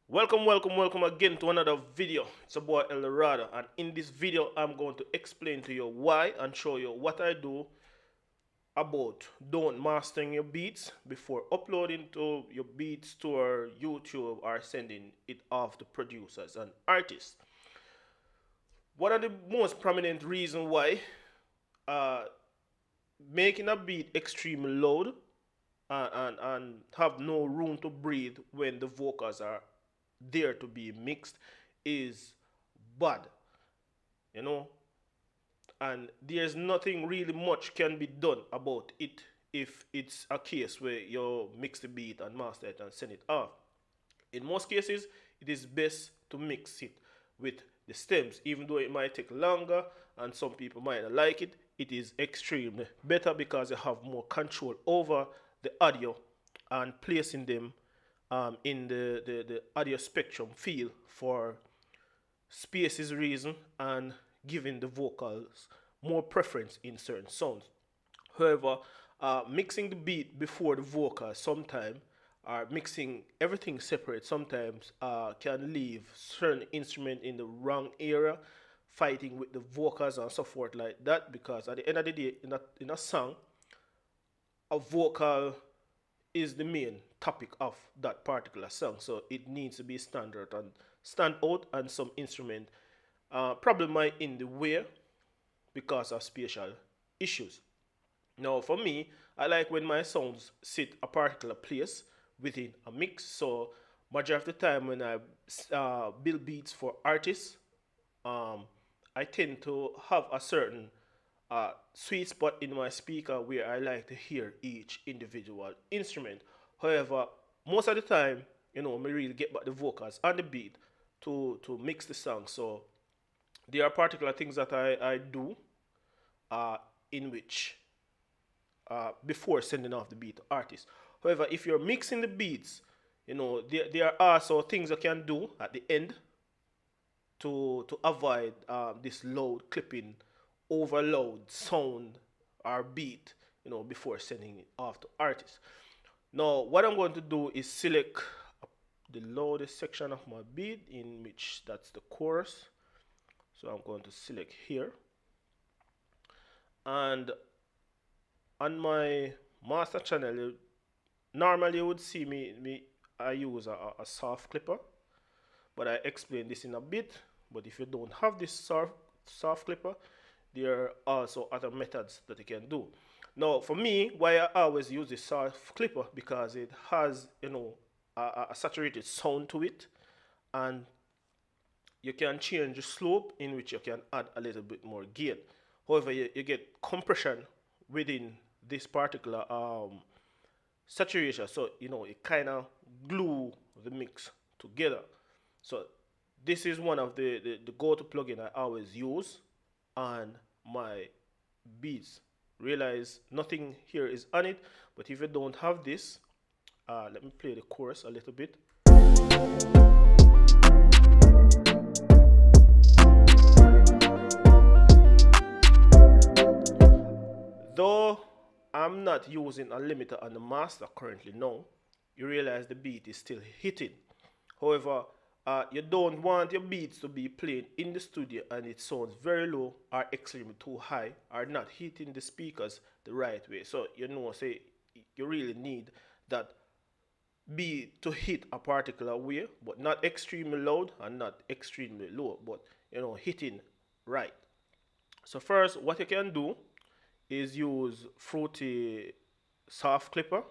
Welcome again to another video. It's a boy Rado, and in this video, I'm going to explain to you why and show you what I do about don't mastering your beats before uploading to your beat store, YouTube, or sending it off to producers and artists. One of the most prominent reason why uh, making a beat extremely loud and have no room to breathe when the vocals are there to be mixed is bad, you know, and there's nothing really much can be done about it if it's a case where you mix the beat and master it and send it off. In most cases, it is best to mix it with the stems, even though it might take longer and some people might not like it. It is extremely better because you have more control over the audio and placing them in the audio spectrum field for spaces reason and giving the vocals more preference in certain sounds. However, mixing the beat before the vocals sometimes or mixing everything separate sometimes can leave certain instrument in the wrong area, fighting with the vocals and so forth like that, because at the end of the day in a song, a vocal is the main topic of that particular song, so it needs to be standard and stand out, and some instrument probably might in the way because of spatial issues. Now, for me, I like when my sounds sit a particular place within a mix. So, majority of the time when I build beats for artists, um, I tend to have a certain sweet spot in my speaker where I like to hear each individual instrument. However, most of the time, me really get back the vocals and the beat to mix the song. So there are particular things that I do uh, in which before sending off the beat to artists. However, if you're mixing the beats, there are also things you can do at the end to avoid this loud clipping, overload sound or beat, before sending it off to artists. Now, what I'm going to do is select the loudest section of my beat, in which that's the chorus. So I'm going to select here, and on my master channel, normally you would see me I use a soft clipper, but I explain this in a bit. But if you don't have this soft clipper, there are also other methods that you can do. Now, for me, why I always use this soft clipper, because it has a saturated sound to it, and you can change the slope in which you can add a little bit more gain. However, you get compression within this particular saturation, so it kind of glue the mix together. So this is one of the go-to plugin I always use on my beats. Realize nothing here is on it, but if you don't have this, let me play the chorus a little bit. Though I'm not using a limiter on the master currently now, you realize the beat is still hitting. However, you don't want your beats to be played in the studio and it sounds very low or extremely too high or not hitting the speakers the right way. So say you really need that beat to hit a particular way, but not extremely loud and not extremely low, but hitting right. So first, what you can do is use Fruity soft clipper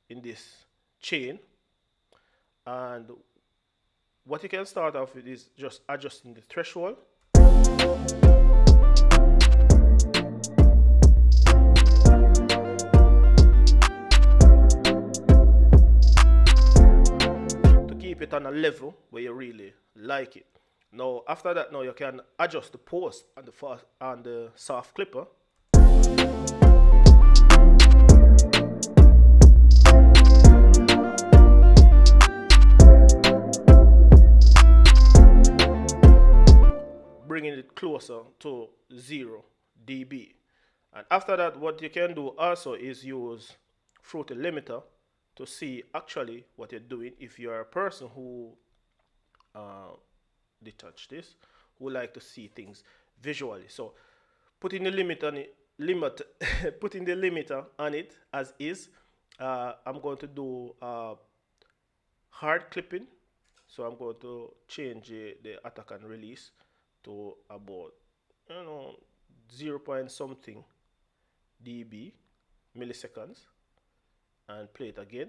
in this chain, and what you can start off with is just adjusting the threshold. To keep it on a level where you really like it. Now, after that, now you can adjust the pulse on the soft clipper. Bringing it closer to 0 dB. And after that, what you can do also is use Fruity Limiter to see actually what you're doing. If you're a person who uh, detach this, who like to see things visually, so putting the limit on it, putting the limiter on it as is. I'm going to do hard clipping, so I'm going to change the attack and release to about, you know, 0 point something dB milliseconds, and play it again.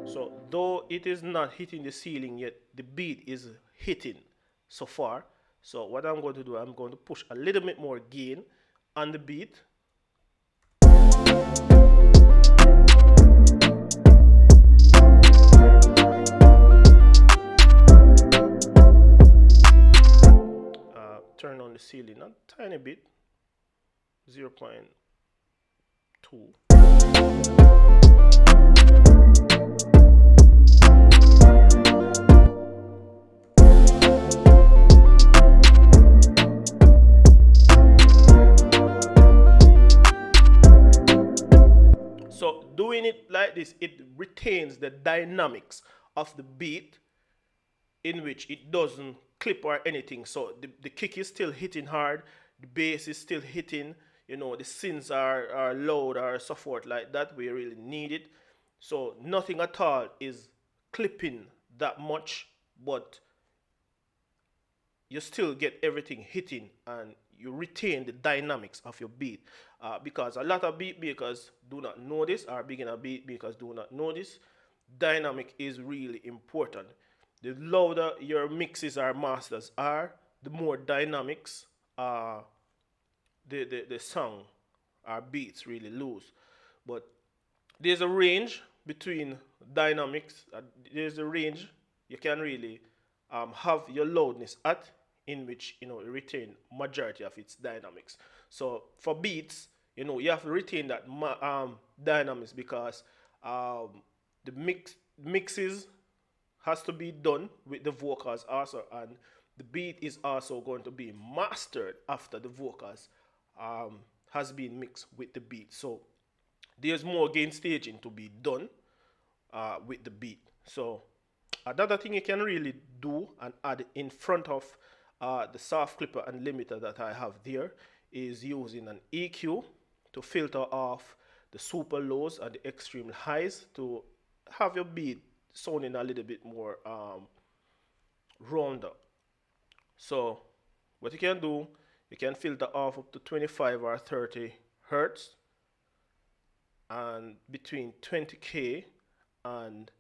So though it is not hitting the ceiling yet, the beat is hitting so far. So what I'm going to do, I'm going to push a little bit more gain on the beat. Turn on the ceiling a tiny bit, 0.2. So doing it like this, it retains the dynamics of the beat, in which it doesn't clip or anything. So the kick is still hitting hard, the bass is still hitting, you know, the synths are loud or so forth like that. We really need it. So nothing at all is clipping that much, but you still get everything hitting and you retain the dynamics of your beat. Because a lot of beat makers do not know this, or beginner beat makers do not know this. Dynamic is really important. The louder your mixes or masters are, the more dynamics the song or beats really lose. But there's a range between dynamics. There's a range you can really have your loudness at, in which, you know, you retain majority of its dynamics. So for beats, you know, you have to retain that dynamics, because the mixes has to be done with the vocals also, and the beat is also going to be mastered after the vocals has been mixed with the beat. So there's more gain staging to be done with the beat. So another thing you can really do and add in front of the soft clipper and limiter that I have there is using an EQ to filter off the super lows and the extreme highs to have your beat sounding a little bit more rounder. So what you can do, you can filter off up to 25 or 30 hertz, and between 20k and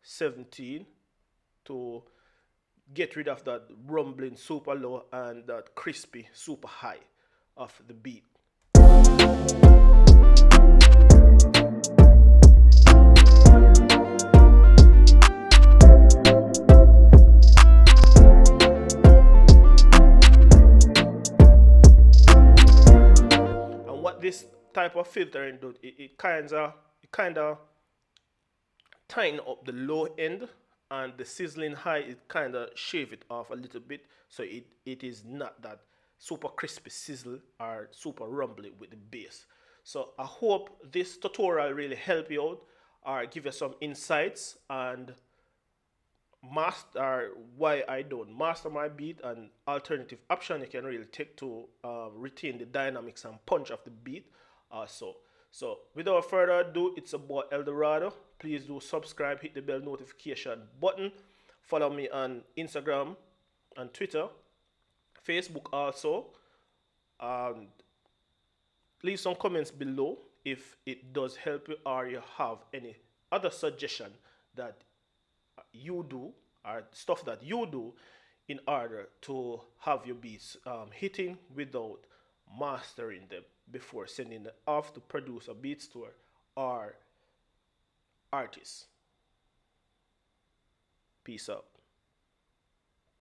17 to get rid of that rumbling super low and that crispy super high of the beat. And what this type of filtering does, it kind of tighten up the low end, and the sizzling high, it kind of shave it off a little bit, so it is not that super crispy sizzle or super rumbly with the bass. So I hope this tutorial really help you out or give you some insights and master why I don't master my beat, and alternative option you can really take to retain the dynamics and punch of the beat also. So without further ado, it's about Eldorado. Please do subscribe, hit the bell notification button, follow me on Instagram and Twitter, Facebook also, and leave some comments below if it does help you, or you have any other suggestion that you do, or stuff that you do in order to have your beats hitting without mastering them before sending them off to producer, beat store, or artist. Peace out.